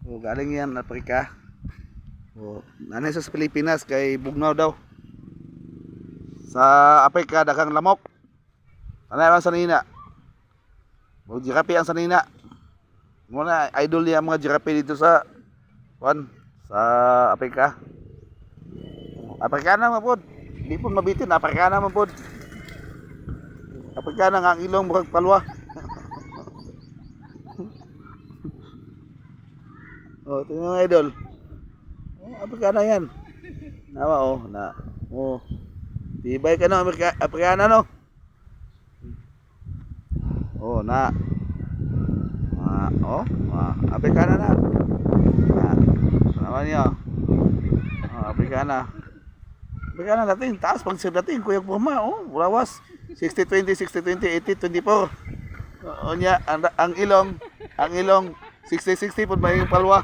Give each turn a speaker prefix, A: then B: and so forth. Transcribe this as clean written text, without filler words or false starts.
A: O, galing yan Africa. O, nanay sa Pilipinas kay bugnaw daw. Sa Africa daghang lamok. Tanay ang sanina. O jirape ang sanina. Muna idol niya ang mga jirape dito sa sa Africa. Africana man pod. Di po mabitin, Africana man pod. Africana nga ang ilong murag palwa. Oh, tingnan mga idol. Oh, Africana yan. Nawa oh, na. Oh. Tibay ka no, Africana no. Oh, na. Africana na. Naman niyo. Oh, Africana. Africana natin, taas pag sir natin, kuya puma, oh, lawas. 60-20, 60-20, 80-24. O niya, ang ilong, 60-60 po ba yung palwa?